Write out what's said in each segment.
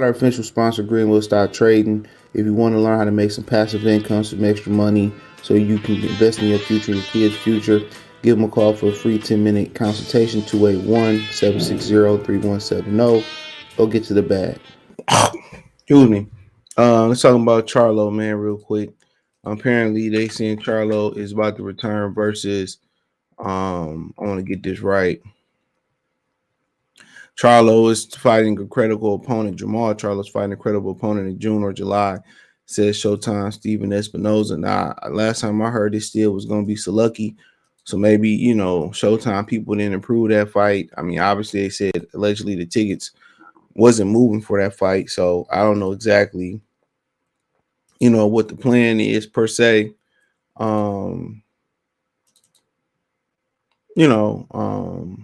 Our official sponsor, Greenwood Stock Trading. If you want to learn how to make some passive income, some extra money, so you can invest in your future and your kids' future, give them a call for a free 10-minute consultation, 281-760-3170. Go get to the bag. Excuse me. Let's talk about Charlo, man, real quick. Apparently, they saying Charlo is about to return versus, I want to get this right. Charlo is fighting a credible opponent. Jermall Charlo is fighting a credible opponent in June or July, says Showtime Steven Espinoza. Now, last time I heard this deal was going to be Selucky. So maybe, Showtime people didn't approve that fight. I mean, obviously, they said allegedly the tickets wasn't moving for that fight. So I don't know exactly, what the plan is per se. You know,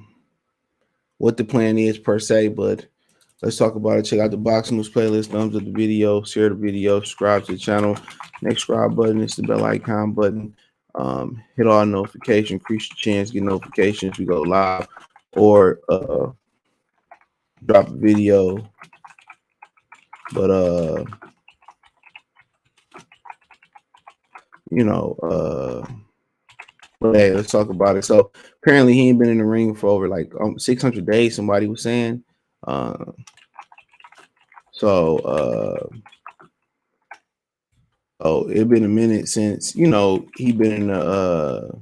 what the plan is per se, but let's talk about it. Check out the Boxing News playlist, thumbs up the video, share the video, subscribe to the channel. Next subscribe button is the bell icon button. Hit all notifications, increase your chance, get notifications. We go live or drop a video. But but hey, let's talk about it. So apparently he ain't been in the ring for over like 600 days, somebody was saying. Oh, it been a minute since he been in the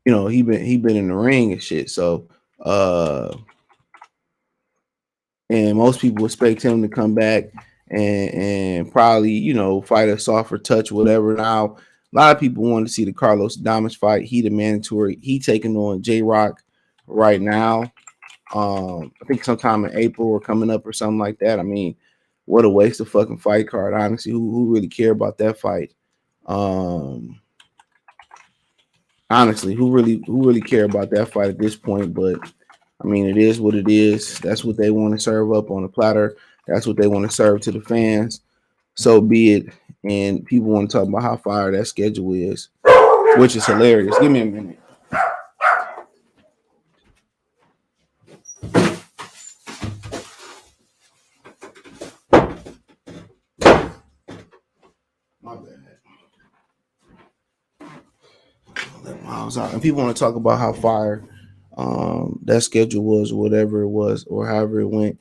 he been in the ring and shit. So and most people expect him to come back and probably fight a softer touch, whatever. Now a lot of people want to see the Carlos Adames fight. He the mandatory. He taking on J-Rock right now. I think sometime in April or coming up or something like that. I mean, what a waste of fucking fight card. Honestly, who really care about that fight? Honestly, who really care about that fight at this point? But I mean, it is what it is. That's what they want to serve up on a platter. That's what they want to serve to the fans. So be it. And people want to talk about how fire that schedule is, which is hilarious. Give me a minute. My bad. Let Miles out. And people want to talk about how fire that schedule was, or whatever it was, or however it went.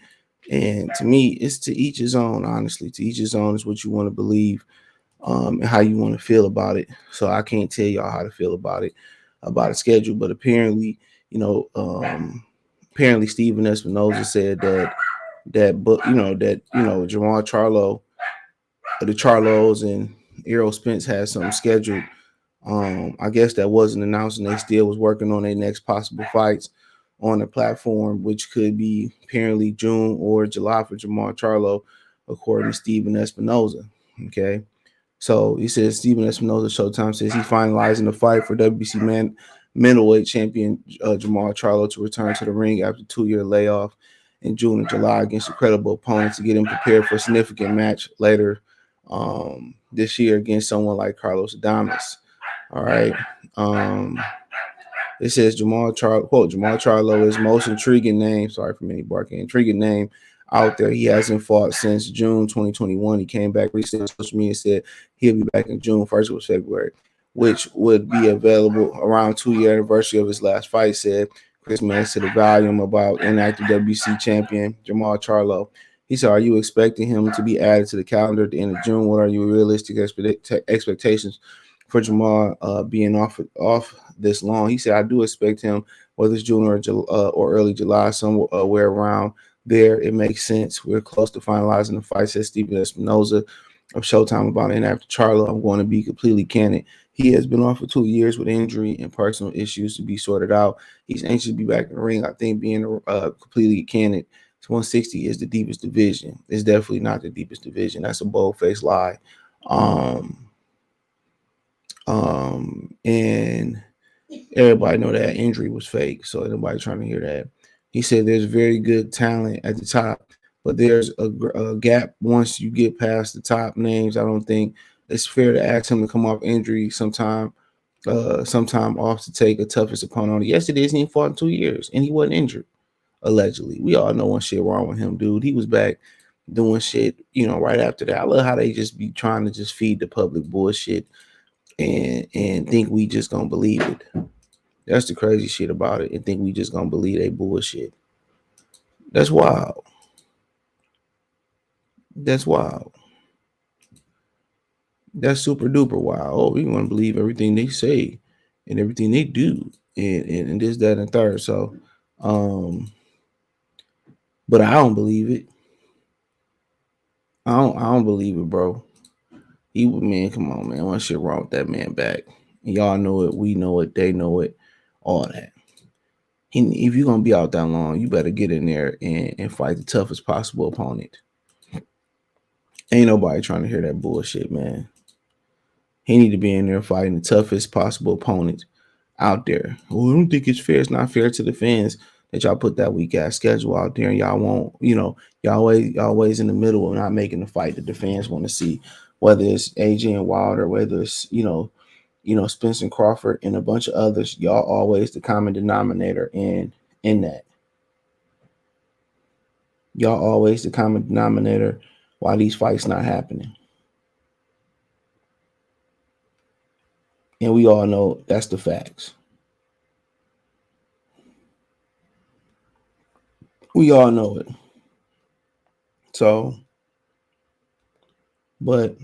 And to me, it's to each his own. Honestly, to each his own is what you want to believe, and how you want to feel about it. So I can't tell y'all how to feel about it, about a schedule. But apparently, apparently Steven Espinoza said that Jermall Charlo, the Charlos and Errol Spence had something scheduled. I guess that wasn't announced, and they still was working on their next possible fights on the platform, which could be apparently June or July for Jermall Charlo, according to Steven Espinoza. Okay. So he says Steven Espinoza, Showtime, says he's finalizing the fight for WBC middleweight champion Jermall Charlo to return to the ring after a 2-year layoff in June and July against a credible opponent to get him prepared for a significant match later this year against someone like Carlos Adames. All right. It says Jermall Charlo is most intriguing name. Sorry for many barking. Intriguing name out there. He hasn't fought since June 2021. He came back recently on social media and said he'll be back in June. First was February, which would be available around 2-year anniversary of his last fight, said Chris Mannix to the volume about inactive WBC champion Jermall Charlo. He said, are you expecting him to be added to the calendar at the end of June? What are your realistic expectations for Jermall being off this long? He said, I do expect him, whether it's June or early July, somewhere around there. It makes sense. We're close to finalizing the fight, says Steven Espinoza of Showtime about inactive Charlo. I'm going to be completely candid. He has been off for 2 years with injury and personal issues to be sorted out. He's anxious to be back in the ring. I think being completely candid, 160 is the deepest division. It's definitely not the deepest division. That's a bold-faced lie. And everybody know that injury was fake, so nobody trying to hear that. He said there's very good talent at the top, but there's a gap once you get past the top names. I don't think it's fair to ask him to come off injury sometime off to take a toughest opponent on. Yes, it is. He fought in 2 years, and he wasn't injured. Allegedly. We all know when shit wrong with him, dude. He was back doing shit, right after that. I love how they just be trying to just feed the public bullshit and think we just gonna believe it. That's the crazy shit about it, and think we just gonna believe they bullshit. That's wild. That's wild. That's super duper wild. Oh, we want to believe everything they say and everything they do, and this, that, and third. So, but I don't believe it. I don't believe it, bro. Man, come on, man. What shit wrong with that man back? Y'all know it. We know it. They know it. All that. If you're gonna be out that long, you better get in there and fight the toughest possible opponent. Ain't nobody trying to hear that bullshit, man. He need to be in there fighting the toughest possible opponent out there. Well, I don't think it's fair. It's not fair to the fans that y'all put that weak ass schedule out there, and y'all won't, y'all always in the middle of not making the fight that the fans want to see. Whether it's AJ and Wilder, whether it's Spencer Crawford and a bunch of others, y'all always the common denominator in that. Y'all always the common denominator why these fights not happening. And we all know that's the facts. We all know it. So, but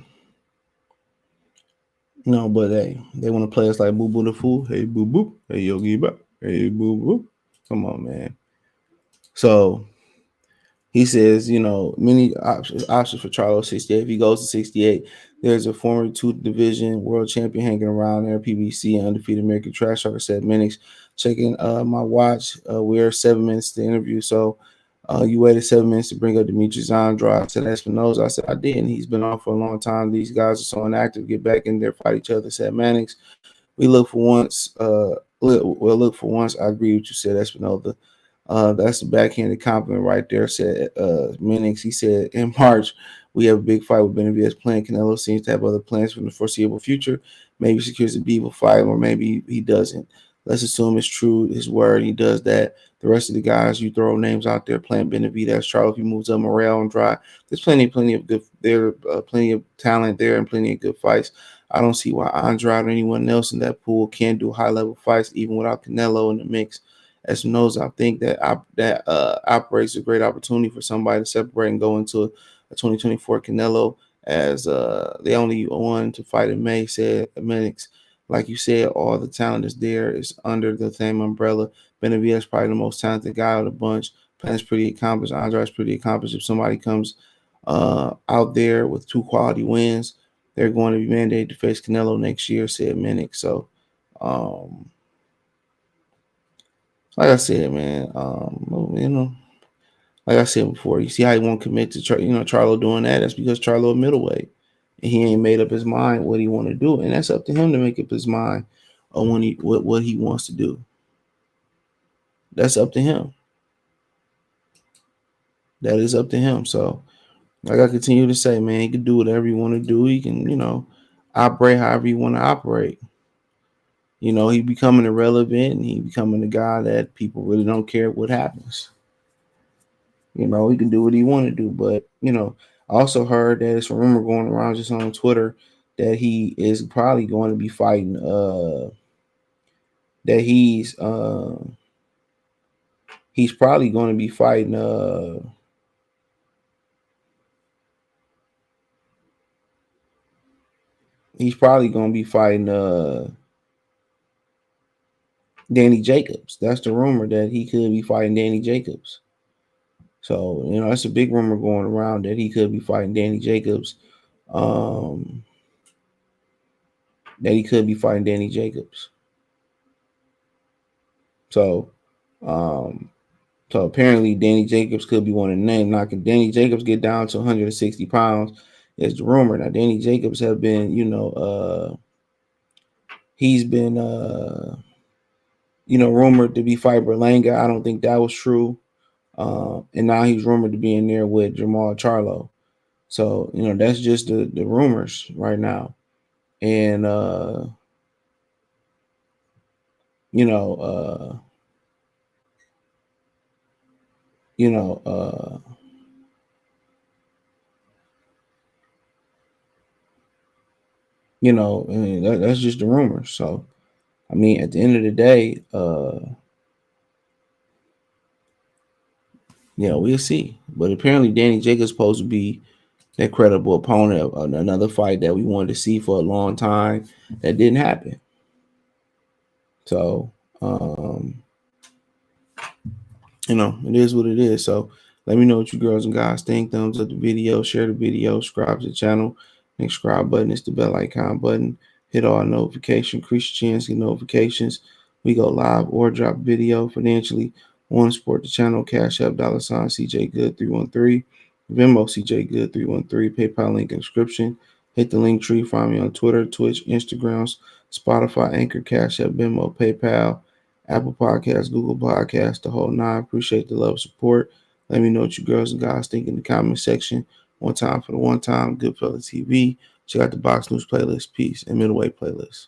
no, but they want to play us like Boo Boo the Fool. Hey, Boo Boo. Hey, Yogi Ba. Hey, Boo Boo. Come on, man. So he says, many options for Charlo 68. If he goes to 68, there's a former two division world champion hanging around there. PBC and undefeated American trash talker said Minix. Checking my watch. We're 7 minutes to interview. So you waited 7 minutes to bring up Demetrius Andrade. I said Espinoza. I said I didn't. He's been off for a long time. These guys are so inactive. Get back in there, fight each other. Said Mannix. We look for once. Look for once. I agree with you, said Espinoza. That's the backhanded compliment right there, said Minix. He said in March, we have a big fight with Benavidez playing. Canelo seems to have other plans for the foreseeable future. Maybe secures a Beaver fight, or maybe he doesn't. Let's assume it's true, his word. He does that. The rest of the guys, you throw names out there playing Benavidez, Charlo, if he moves up, Morel and Dry. There's plenty of good. There, plenty of talent there, and plenty of good fights. I don't see why Andrade or anyone else in that pool can't do high level fights even without Canelo in the mix. Espinoza, I think that operates a great opportunity for somebody to separate and go into a 2024 Canelo as the only one to fight in May, said Minix. Like you said, all the talent is there. It's under the same umbrella. Benavidez is probably the most talented guy of the bunch. Plan's pretty accomplished. Andrade's pretty accomplished. If somebody comes out there with 2 quality wins, they're going to be mandated to face Canelo next year, said Minix. So, like I said, man, like I said before, you see how he won't commit to Charlo doing that. That's because Charlo a middleweight, and he ain't made up his mind what he want to do, and that's up to him to make up his mind on what he wants to do. That's up to him. That is up to him. So, like I continue to say, man, he can do whatever he want to do. He can, operate however he want to operate. He becoming irrelevant, and he becoming a guy that people really don't care what happens. He can do what he want to do. But, I also heard that it's a rumor going around just on Twitter that he is probably going to be fighting that he's probably going to be fighting he's probably going to be fighting Danny Jacobs. That's the rumor, that he could be fighting Danny Jacobs. So, that's a big rumor going around that he could be fighting Danny Jacobs. That he could be fighting Danny Jacobs. So, apparently Danny Jacobs could be one of the names. Now, can Danny Jacobs get down to 160 pounds? Is the rumor. Now, Danny Jacobs have been, he's been, rumored to be fighting Berlanga. I don't think that was true. And now he's rumored to be in there with Jermall Charlo. So, that's just the rumors right now. And, you know, you know, and that's just the rumor. So, I mean, at the end of the day, we'll see. But apparently, Danny Jacobs supposed to be that credible opponent of another fight that we wanted to see for a long time. That didn't happen. So, it is what it is. So let me know what you girls and guys think. Thumbs up the video, share the video, subscribe to the channel. Next subscribe button is the bell icon button. Hit all notifications, increase your chance to get notifications. We go live or drop video financially. Want to support the channel? Cash App $ CJ Good 313. Venmo CJ Good 313. PayPal link in the description. Hit the link tree. Find me on Twitter, Twitch, Instagrams, Spotify, Anchor, Cash App, Venmo, PayPal, Apple Podcasts, Google Podcasts, the whole nine. Appreciate the love, support. Let me know what you girls and guys think in the comment section. One time for the one time, Goodfella TV. Check out the Box News playlist, Peace, and Middleweight playlist.